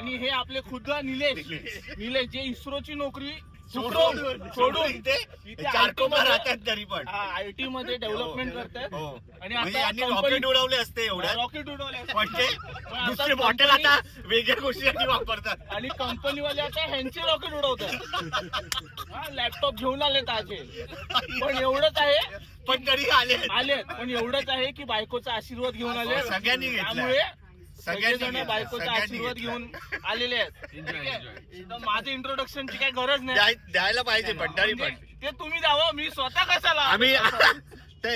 आणि हे आपले खुद्द निलेश जे इस्रोची नोकरी सोडून इथे इथे चार कोपा राहतात तरी पण IT मध्ये डेव्हलपमेंट करतात. आणि म्हणजे आता यांनी रॉकेट उडवले असते एवढ्या रॉकेट उडवले म्हणजे आता दुसरे बॉटल आता वेगळ्या गोष्टीसाठी वापरतात. आणि कंपनीवाले आता ह्यांचे रॉकेट उडवतात. लॅपटॉप घेऊन आले ताजे. पण एवढंच आहे पण तरी आले पण एवढंच आहे की बायकोचा आशीर्वाद घेऊन आले. सगळ्यांनी घेतला. त्यामुळे सगळ्यांनी जण घेतला. बायकोचा सगळ्यांनी आशीर्वाद घेतला. घेऊन आलेले आहेत. तर माझं इंट्रोडक्शनची काही गरज नाही. द्यायला पाहिजे पण तरी पण ते तुम्ही द्यावं, मी स्वतः कशाला. आम्ही ते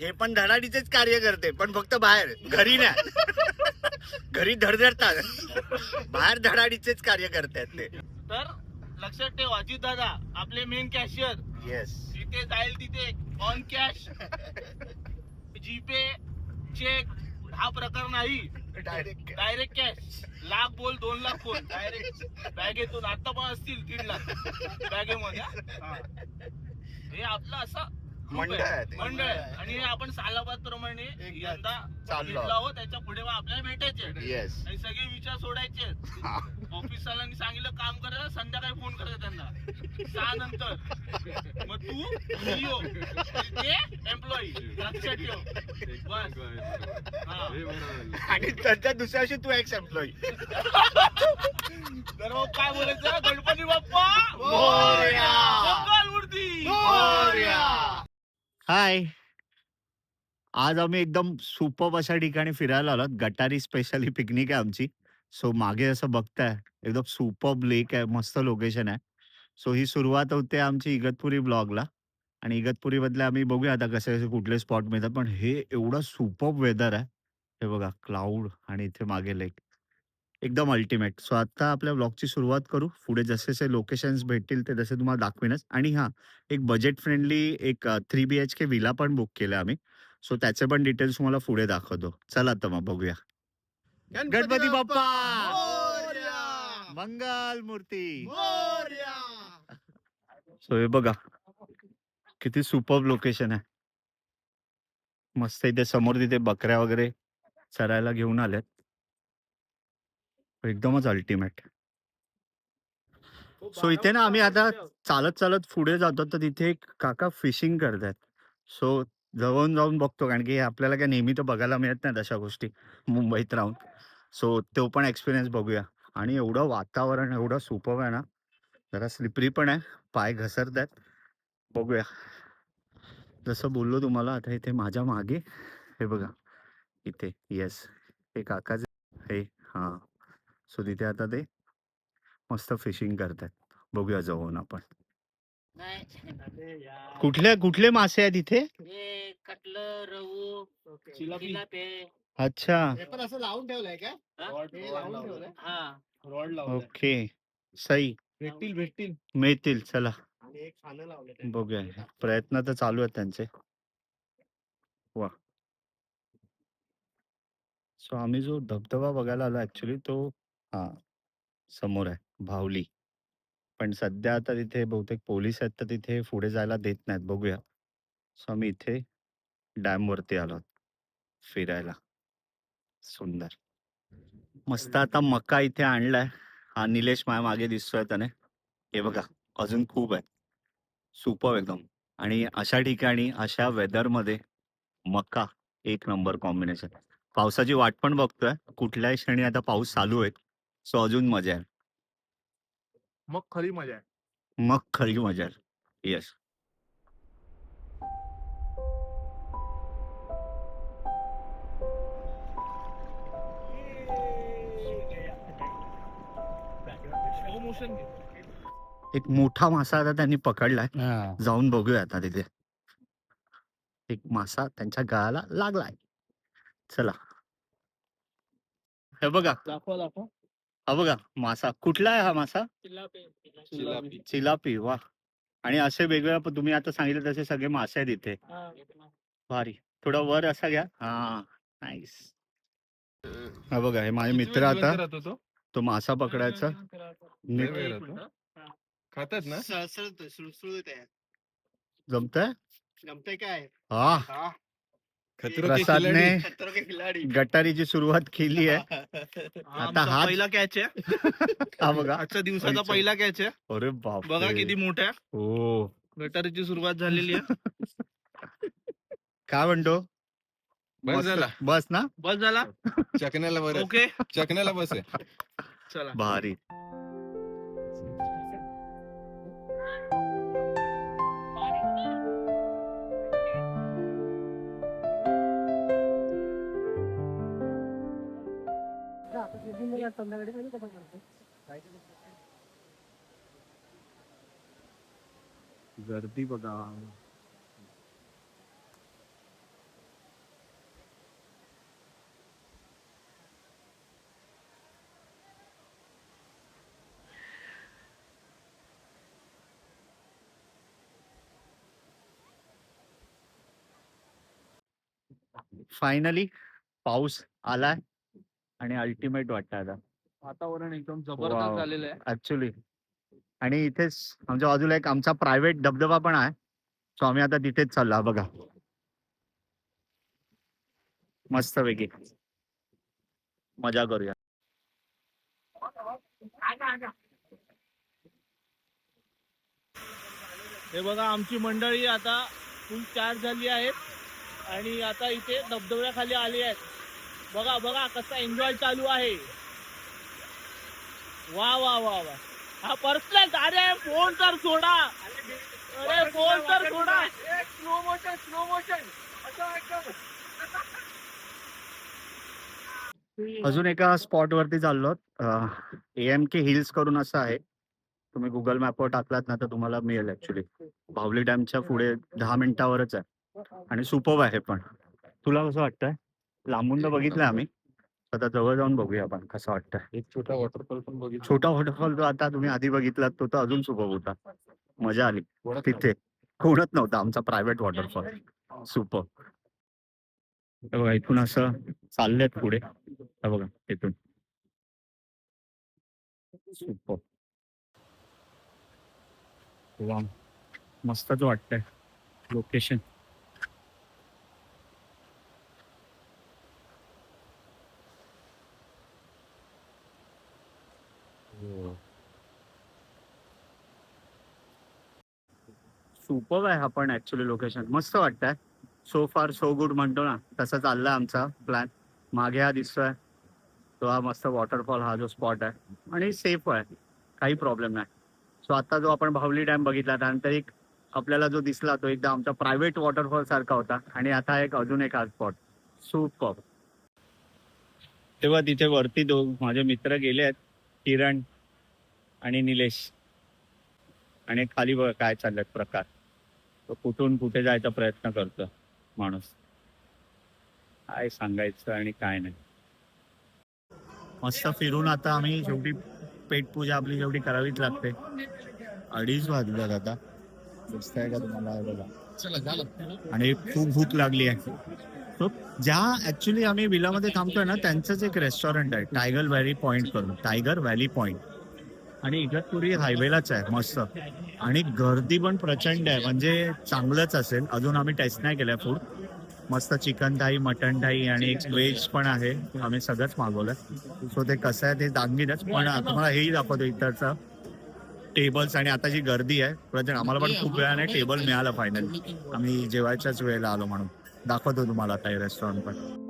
हे पण धडाडीचेच कार्य करते पण फक्त बाहेर घरी नाही. घरी धडधडतात बाहेर धडाडीचेच कार्य करतात ते. तर लक्षात ठेव अजित दादा आपले मेन कॅशियर. येस जिथे जाईल तिथे ऑन कॅश, जीपे, चेक हा प्रकार नाही. Direct cash. लाख बोल 2 लाख बोल डायरेक्ट बॅगेतून. आता पण असतील 3 लाख बॅगेमध्ये. हे आपलं असं मंडळ आहे. मंडळ आहे. आणि आपण सालाबाद प्रमाणे यंदा चाललो आहोत. त्याच्या पुढे आपल्याला भेटायचे येस आणि सगळे विचार सोडायचे. ऑफिस वाल्यांनी सांगितलं काम करायला, संध्याकाळी फोन करायचा त्यांना 6 नंतर. मग तू सीईओ ते एम्प्लॉई. लक्षात ठेव बस. आणि त्याच्या दुसऱ्या दिवशी तू एक्स एम्प्लॉई. तर मग काय बोलायचं, गणपती बाप्पा मोरया. मंगलमूर्ती. हाय, आज आम्ही एकदम सुपर्ब अशा ठिकाणी फिरायला आलो. गटारी स्पेशली पिकनिक आहे आमची. सो मागे असं बघताय एकदम सुपर्ब लेक आहे, मस्त लोकेशन आहे. सो ही सुरुवात होते आमची इगतपुरी ब्लॉगला आणि इगतपुरी मधले आम्ही बघूया आता कसे कसे कुठले स्पॉट मिळतात. पण हे एवढं सुपर्ब वेदर आहे. हे बघा क्लाउड आणि इथे मागे लेक एकदम अल्टिमेट. सो आता आपल्या ब्लॉगची सुरुवात करू. पुढे जसे जसे लोकेशन्स भेटतील ते तसे तुम्हाला दाखवीनच. आणि हां, एक बजेट फ्रेंडली एक 3 BHK विला पण बुक केलं आम्ही. सो त्याचे पण डिटेल्स तुम्हाला पुढे दाखवतो. चला तर मग बघूया. गणपती बाप्पा मंगल मूर्ती. सो हे बघा किती सुपर्ब लोकेशन आहे. मस्त इथे समोर तिथे बकऱ्या वगैरे चरायला घेऊन आल्यात. एकदमच अल्टिमेट. सो इथे ना आम्ही आता चालत चालत पुढे जातो तर तिथे एक काका फिशिंग करतात. सो जवळून जाऊन बघतो कारण की आपल्याला काय नेहमी तर बघायला मिळत नाही तशा गोष्टी मुंबईत राहून. सो तो पण एक्सपिरियन्स बघूया. आणि एवढं वातावरण एवढं सुपर्ब आहे ना. जरा स्लिपरी पण आहे, पाय घसरत आहेत. बघूया. जसं बोललो तुम्हाला आता इथे माझ्या मागे हे बघा इथे येस हे काकाचे हे हां. सो तिथे आता ते मस्त फिशिंग करतात. बघूया जाऊन आपण. कुठले मासे आहेत इथे. कटलं, रहू, चिलापी. अच्छा पण असं लावून ठेवलंय का? लावून ठेवलंय. हा ओके सही भेटतील मिळतील. चला आणि एक खाणं लावलं बघूया. प्रयत्न तर चालू आहेत त्यांचे. वा. सो आम्ही जो धबधबा बघायला आलो ऍक्च्युली तो हा समोर आहे भावली. पण सध्या आता तिथे बहुतेक पोलीस आहेत तर तिथे पुढे जायला देत नाहीत. बघूया. सो आम्ही इथे डॅम वरती आलो फिरायला. सुंदर मस्त. आता मका इथे आणलाय. हा निलेश माझ्या मागे दिसतोय त्याने. हे बघा अजून खूप आहे. सुपर एकदम. आणि अशा ठिकाणी अशा वेदरमध्ये मका एक नंबर कॉम्बिनेशन. पावसाची वाट पण बघतोय. कुठल्याही क्षणी आता पाऊस चालू आहे. सो अजून मजा आहे. मग खरी मजा आहे. मग खरी मजा आहे. येस. एक मोठा मासा आता त्यांनी पकडलाय. जाऊन बघूया आता तिथे. एक मासा त्यांच्या गळाला लागलाय. चला. हे बघा दाखवा. हा बघा मासा. कुठला आहे हा मासा. चिलापी. वा. आणि असे वेगवेगळे तुम्ही आता सांगितलं तसे सगळे मासे आहेत इथे. भारी. थोडा वर असा घ्या. हा नाईस. हा बघा हे माझे मित्र आता तो मासा पकडायचा खातात ना. जमतंय. जमतंय काय? हा हा. प्रसादने गटारीची सुरुवात केली आहे. आमचा हात- पहिला कॅच आहे. हा बघा. आजच्या दिवसाचा पहिला कॅच आहे. अरे बाप, बघा किती मोठा आहे. हो. गटारीची सुरुवात झालेली आहे. काय म्हणतो? बस मस्त. झाला. बस ना, बस झाला. चकण्याला बरं, ओके चकण्याला बस आहे. चला. भारी. गर्दी बघा. फायनली पाऊस आलाय आणि अल्टिमेट वाटतं आता वातावरण एकदम Wow. जबरदस्त झालेलं आहे. ऍक्च्युली. आणि इथेच आमच्या बाजूला एक आमचा प्रायव्हेट धबधबा पण आहे. सो आम्ही आता तिथेच चाललो बघा. मस्त पैकी मजा करूया. हे बघा आमची मंडळी आता फुल चार्ज झाली आहेत आणि आता इथे धबधब्याखाली आली आहेत. बघा बघा कसा एन्जॉय चालू आहे. वा वा वा वा. हा परफेक्ट. अरे फोन तर सोडा. अरे फोन तर सोडा. Slow motion slow motion. अजून एका स्पॉट वरती चाललो. AMK हिल्स करून असं आहे. तुम्ही गुगल मॅपवर टाकलात ना तर तुम्हाला मिळेल. ऍक्च्युली भावली डॅमच्या पुढे 10 मिनिटावरच आहे आणि सुपर्ब आहे. पण तुला कसं वाटतंय? लांबून तर बघितलंय आम्ही, आता जवळ जाऊन बघूया आपण कसं वाटतंय. एक छोटा वॉटरफॉल पण बघितला. छोटा वॉटरफॉल जो आता तुम्ही आधी बघितलात तो तर अजून सुपर्ब होता. मजा आली तिथे. कोणच नव्हता. आमचा प्रायव्हेट वॉटरफॉल सुपर्ब. बघा इथून असं चाललेत पुढे. हे बघा इथून सुपर्ब. वा, मस्तच वाटतंय लोकेशन. सुपर्ब आहे हा पण ऍक्च्युली लोकेशन. मस्त वाटतंय. सो फार सो गुड म्हणतो ना तसं चाललाय आमचा प्लॅन. मागे हा दिसतोय तो हा मस्त वॉटरफॉल हा जो स्पॉट आहे आणि सेफ आहे. काही प्रॉब्लेम नाही. सो आता जो आपण भावली डॅम बघितला त्यानंतर एक आपल्याला जो दिसला तो एकदा आमचा प्रायव्हेट वॉटरफॉल सारखा होता आणि आता एक अजून एक हा स्पॉट सुपर्ब. तेव्हा तिथे वरती माझे मित्र गेले आहेत, किरण आणि निलेश. आणि खाली बघा काय चाललेत प्रकार. तो कुठून कुठे जायचा प्रयत्न करतो माणूस. काय सांगायचं आणि काय नाही. मस्त फिरून आता आम्ही शेवटी पेटपूजा आपली शेवटी करावीच लागते. 2:30 वाजल्यात आता. दिसतंय का तुम्हाला? बघा. चला झालं. आणि खूप भूक लागली आहे. तो ज्या ऍक्च्युली आम्ही विलामध्ये थांबतोय ना त्यांचंच एक रेस्टॉरंट आहे टायगर व्हॅली पॉइंट करून. Tiger valley point. आणि इगतपुरी हायवेलाच आहे. मस्त. आणि गर्दी पण प्रचंड आहे. म्हणजे चांगलंच असेल. अजून आम्ही टेस्ट नाही केलंय फूड. मस्त चिकन थाई, मटन थाई आणि एक व्हेज पण आहे. आम्ही सगळंच मागवलं. सो ते कसं आहे ते दाखवीनच. पण तुम्हाला हेही दाखवतो इथरचं टेबल्स आणि आता जी गर्दी आहे प्रचंड. आम्हाला पण खूप वेळाने टेबल मिळालं फायनली. आम्ही जेवायच्याच वेळेला आलो म्हणून. दाखवतो तुम्हाला आता हे रेस्टॉरंट पण.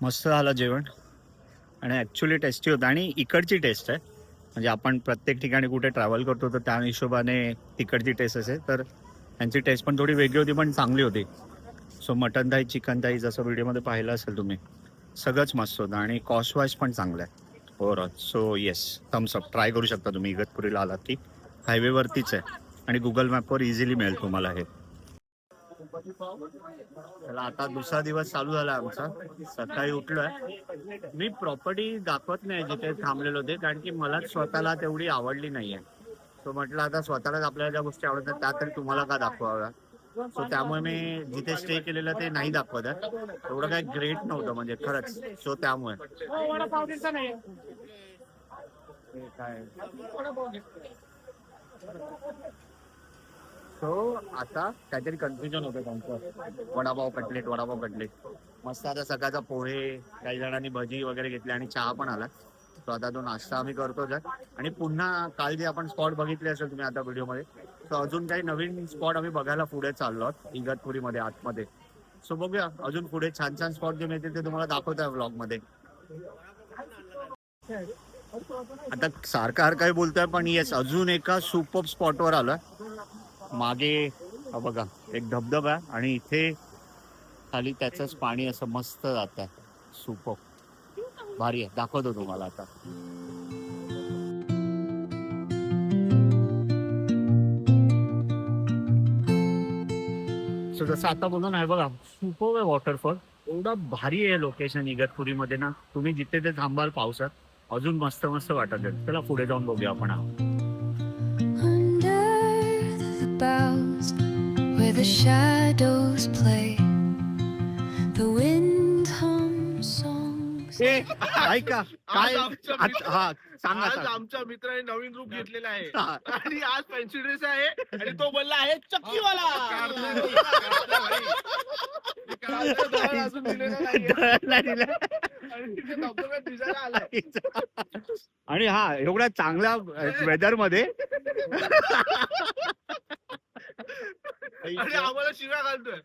मस्त झालं जेवण आणि ॲक्च्युली टेस्टी होतं आणि इकडची टेस्ट आहे. म्हणजे आपण प्रत्येक ठिकाणी कुठे ट्रॅव्हल करतो तर त्या हिशोबाने तिकडची टेस्ट असेल तर त्यांची टेस्ट पण थोडी वेगळी होती पण चांगली होती. So mutton thigh, chicken thigh जसं व्हिडिओमध्ये पाहिलं असेल तुम्ही सगळंच मस्त होतं आणि कॉस्ट वाईज पण चांगलं आहे overall. So yes, thumbs up. Try करू शकता तुम्ही इगतपुरीला आलात की. हायवेवरतीच आहे आणि गुगल मॅपवर इझिली मिळेल तुम्हाला हे. त्याला आता दुसरा दिवस चालू झाला आमचा. सकाळी उठलोय. मी प्रॉपर्टी दाखवत नाही जिथे थांबलेलो ते, कारण की मला स्वतःला तेवढी आवडली नाहीये. सो म्हटलं आता स्वतःलाच आपल्याला ज्या गोष्टी आवडतात त्या तरी तुम्हाला का दाखवाव्या. सो त्यामुळे मी जिथे स्टे केलेलं ते नाही दाखवत आहे. एवढं काही ग्रेट नव्हतं म्हणजे खरंच. सो त्यामुळे काय सो आता काहीतरी कन्फ्युजन होतं त्यांचं. वडापाव कटलेट मस्त. आता सकाळचा पोहे, काही जणांनी भजी वगैरे घेतली आणि चहा पण आला. तो आता तो नाश्ता आम्ही करतोच आहे. आणि पुन्हा काल जे आपण स्पॉट बघितले असेल तुम्ही आता व्हिडिओमध्ये, तर अजून काही नवीन स्पॉट आम्ही बघायला पुढे चाललो आहोत इगतपुरीमध्ये आतमध्ये. सो बघूया अजून पुढे छान छान स्पॉट जे मिळतील ते तुम्हाला दाखवतो आहे व्लॉगमध्ये. आता सारखं बोलतोय पण येस, अजून एका सुपर स्पॉटवर आलोय. मागे बघा एक धबधबा आहे आणि इथे खाली त्याचंच पाणी असं मस्त जात आहे. सुपर भारी आहे, दाखवतो तुम्हाला आता. सो जसं आता बोलून आहे बघा, सुपर आहे वॉटरफॉल. एवढा भारी आहे लोकेशन इगतपुरीमध्ये ना. तुम्ही जिथे ते थांबाल पावसात अजून मस्त मस्त वाटत आहे. चला पुढे जाऊन बघूया आपण. Where the shadows play, the wind hums songs. ऐका काय हा सांगा. आज आमच्या मित्राने नवीन रूप घेतलेला आहे आणि आज फॅन्सी ड्रेस आहे आणि तो बोलला आहे चक्कीवाला. अजून दिलेला नाहीये. आणि हा एवढ्या चांगल्या वेदर मध्ये आणि आम्हाला शिव्या घालतोय.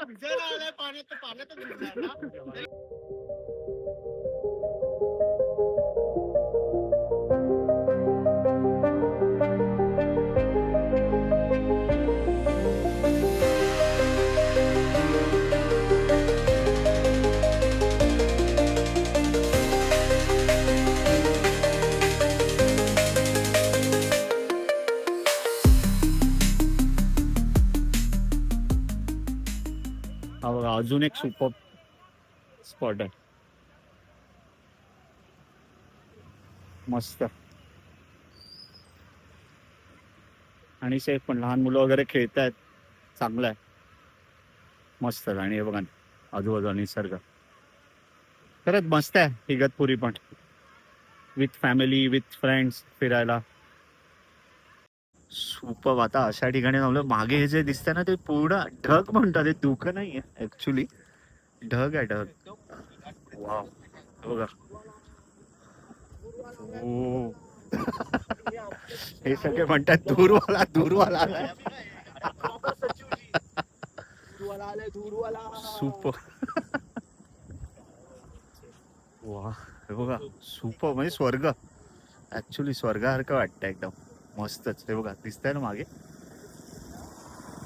भिजायला आलाय पाण्यात अजून एक सुपर स्पॉट आहे. मस्त आणि सेफ पण. लहान मुलं वगैरे खेळतायत. चांगलं आहे, मस्त. आणि हे बघा आजूबाजूला निसर्ग खरंच मस्त आहे. इगतपुरी पण विथ फॅमिली विथ फ्रेंड्स फिरायला सुपर. आता अशा ठिकाणी थांबलं. मागे हे जे दिसतंय ना ते पूर्ण ढग म्हणतात. ते धुकं नाहीये ऍक्च्युली, ढग आहे ढग. वाव बघा. ओ हे सगळे म्हणतात दूरवाला सुपर. वा हे बघा सुपर म्हणजे स्वर्ग. ऍक्च्युली स्वर्गासारखं वाटतं एकदम. मस्तच. हे बघा दिसतंय ना मागे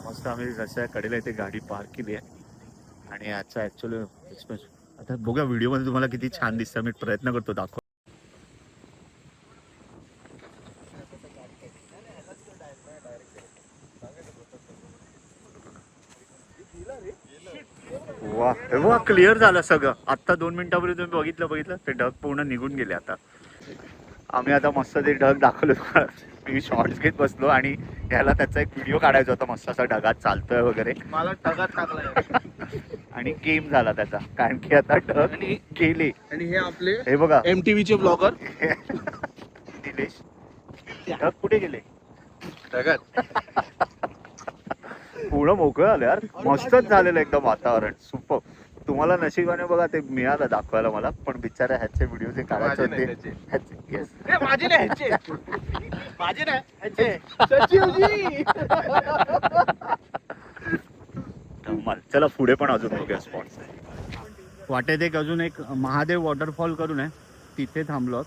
मस्त. आम्ही रस्त्या कडेला इथे गाडी पार्क केली आहे आणि याचा ऍक्च्युली एक्सपिरियन्स आता बघा व्हिडिओमध्ये तुम्हाला किती छान दिसतं. मी प्रयत्न करतो दाखव. वा हे बघा क्लिअर झालं सगळं. आता 2 मिनिटापूर्वी तुम्ही बघितलं ते ढग पूर्ण निघून गेले. आता आम्ही आता मस्त ते ढग दाखवलं तुम्हाला. मी शॉर्ट्स घेत बसलो आणि याला त्याचा एक व्हिडिओ काढायचा होता. मस्त असा ढगात चालतोय वगैरे. मला ढगात टाकलाय आणि गेम झाला त्याचा, कारण की आता ढग गेले. आणि हे आपले हे बघा MTV चे ब्लॉगर निलेश. ढग कुठे गेले? ढगात पूर्ण मोकळं झालं यार. मस्तच झालेलं एकदम वातावरण. सुपर. तुम्हाला नशिबाने बघा ते मिळालं दाखवायला मला, पण बिचारा ह्याचे व्हिडिओ जे काढायचे होते येस माझे नाही ह्याचे. माझे नाही ह्याचे. सचिवजी. चला पुढे पण अजून बघूया स्पॉट्स. वाटेत अजून एक महादेव वॉटरफॉल करून आहे, तिथे थांबलो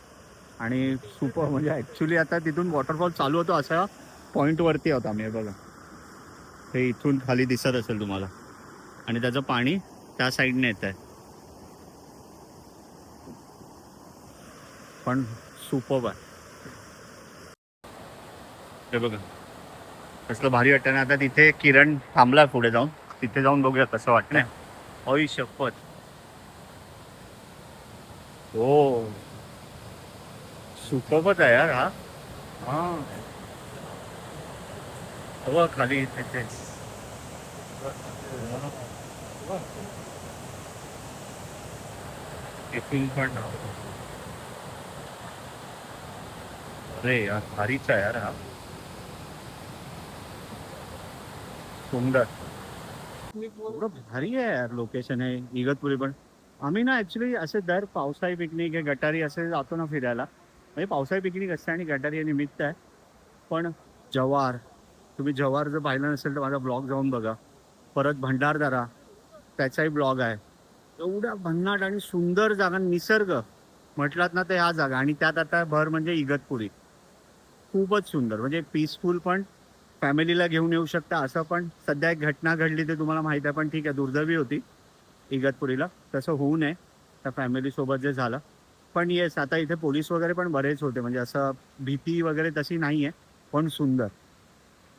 आणि सुपर म्हणजे ऍक्च्युली आता तिथून वॉटरफॉल चालू होतो अशा पॉइंट वरती होता आम्ही. बघा हे इथून खाली दिसत असेल तुम्हाला आणि त्याचं पाणी त्या साईडने येत आहे. पण सुपर आहे. हे बघा कसलं भारी वाटतं ना. आता तिथे किरण थांबला पुढे जाऊन, तिथे जाऊन बघूया कसं वाटतंय. ओय शपथ. हो सुपरच आहे यार हा. हा खाली तिथे टिफिन पण. अरे यार भारीच आहे यार हा. सुंदर एवढं भारी आहे यार लोकेशन आहे इगतपुरी पण. आम्ही ना ऍक्च्युली असे दर पावसाळी पिकनिक आहे गटारी असे जातो ना फिरायला. म्हणजे पावसाळी पिकनिक असते आणि गटारी हे निमित्त आहे. पण जव्हार, तुम्ही जव्हार जर पाहिलं नसेल तर माझा ब्लॉग जाऊन बघा. परत भंडारदरा त्याचाही ब्लॉग आहे. एवढ्या भन्नाट आणि सुंदर जागा, निसर्ग म्हटलात ना तर ह्या जागा. आणि त्यात आता भर म्हणजे इगतपुरी खूपच सुंदर, म्हणजे पीसफुल पण. फॅमिलीला घेऊन येऊ शकता असं पण. सध्या एक घटना घडली ते तुम्हाला माहिती आहे, पण ठीक आहे दुर्दैवी होती इगतपुरीला. तसं होऊ नये त्या फॅमिलीसोबत जे झालं. पण येस आता इथे पोलीस वगैरे पण बरेच होते, म्हणजे असं भीती वगैरे तशी नाही आहे. पण सुंदर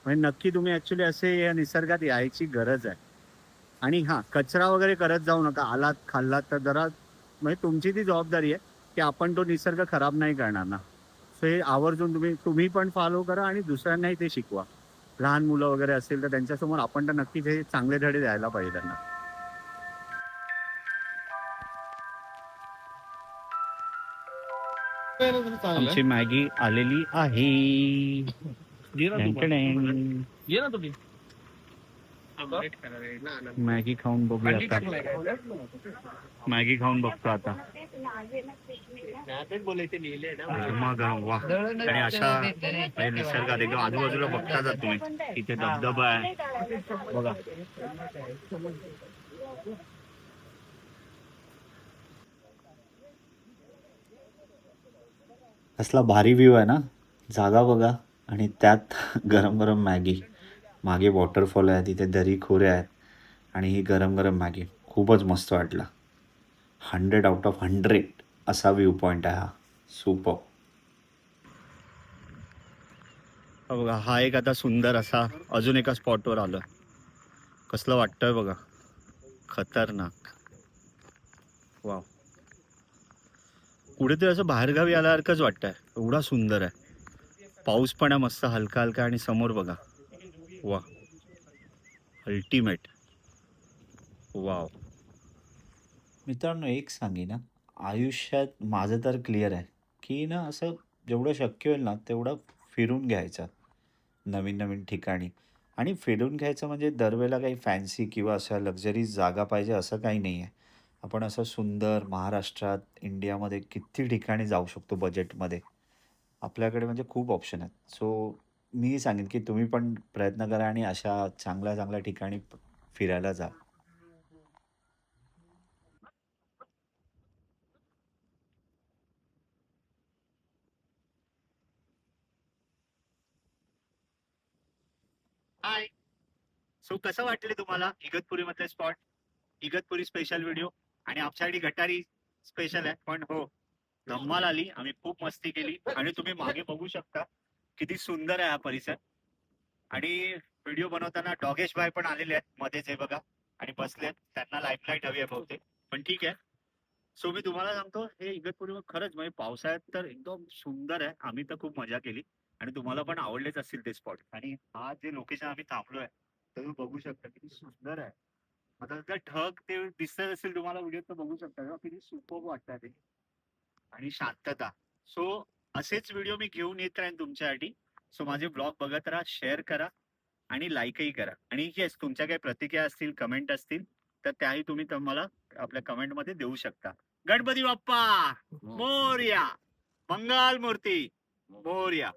म्हणजे नक्की तुम्ही ॲक्च्युली असे या निसर्गात यायची गरज आहे. आणि हां कचरा वगैरे करत जाऊ नका. आलात खाल्लात तर जरा म्हणजे तुमची ती जबाबदारी आहे की आपण तो निसर्ग खराब नाही करणार ना. सो हे आवर्जून तुम्ही पण फॉलो करा आणि दुसऱ्यांनाही ते शिकवा. लहान मुलं वगैरे असतील तर त्यांच्यासमोर आपण तर नक्कीच हे चांगले धडे द्यायला पाहिजे त्यांना. आमची मॅगी आलेली आहे. ये ना तुम्ही. मॅगी खाऊन बघूया आता. मॅगी खाऊन बघतो आता. गरमागरम वा. आणि अशा म्हणजे निसर्गात एकदम आजूबाजूला बघता जात तुम्ही इथे धबधबा आहे बघा. कसला भारी व्ह्यू आहे ना. जागा बघा आणि त्यात गरम गरम मॅगी. मागे वॉटरफॉल आहे, तिथे दरी खोरे आहेत आणि ही गरम गरम मॅगी. खूपच मस्त वाटलं. 100/100 असा व्ह्यू पॉईंट आहे हा. सुपर. बघा हा एक आता सुंदर असा अजून एका स्पॉटवर आलं. कसलं वाटतंय बघा. खतरनाक. वा. कुठेतरी असं बाहेरगावी आल्यासारखंच वाटतंय. एवढा सुंदर आहे. पाऊस पण आहे मस्त हलका हलका आणि समोर बघा. वा अल्टिमेट. वाव. मित्रांनो एक सांगे ना, आयुष्यात माझं तर क्लिअर आहे की ना असं जेवढं शक्य होईल ना तेवढं फिरून घ्यायचं नवीन नवीन ठिकाणी. आणि फिरून घ्यायचं म्हणजे दरवेळेला काही फॅन्सी किंवा अशा लक्झरी जागा पाहिजे असं काही नाही आहे. आपण असं सुंदर महाराष्ट्रात, इंडियामध्ये किती ठिकाणी जाऊ शकतो बजेटमध्ये. आपल्याकडे म्हणजे खूप ऑप्शन आहेत. सो मी सांगेन की तुम्ही पण प्रयत्न करा आणि अशा चांगल्या चांगल्या ठिकाणी फिरायला जा. हाय. सो कसं वाटले तुम्हाला इगतपुरी मधले स्पॉट, इगतपुरी स्पेशल व्हिडिओ. आणि आमच्यासाठी गटारी स्पेशल आहे पण हो धम्माल आली. आम्ही खूप मस्ती केली आणि तुम्ही मागे बघू शकता किती सुंदर आहे हा परिसर. आणि व्हिडिओ बनवताना डॉगेश भाई पण आलेले आहेत मध्येच हे बघा आणि बसलेत. त्यांना लाईफलाईट हवी आहे बहुतेक, पण ठीक आहे. सो मी तुम्हाला सांगतो हे इगतपुरी खरंच म्हणजे पावसाळ्यात तर एकदम सुंदर आहे. आम्ही तर खूप मजा केली आणि तुम्हाला पण आवडलेच असतील ते स्पॉट. आणि हा जे लोकेशन आम्ही थांबलोय तर तुम्ही बघू शकता किती सुंदर आहे. आता जर ढग ते दिसत असेल तुम्हाला व्हिडिओ तर बघू शकता का किती सुपर वाटतं ते. आणि शांतता. सो असेच व्हिडिओ मी घेऊन येत राहीन तुमच्यासाठी. सो माझे ब्लॉग बघत राहा, शेअर करा आणि लाईकही करा. आणि येस तुमच्या काही प्रतिक्रिया असतील, कमेंट असतील तर त्याही तुम्ही मला आपल्या कमेंटमध्ये देऊ शकता. गणपती बाप्पा मोरया. मंगल मूर्ती मोरया.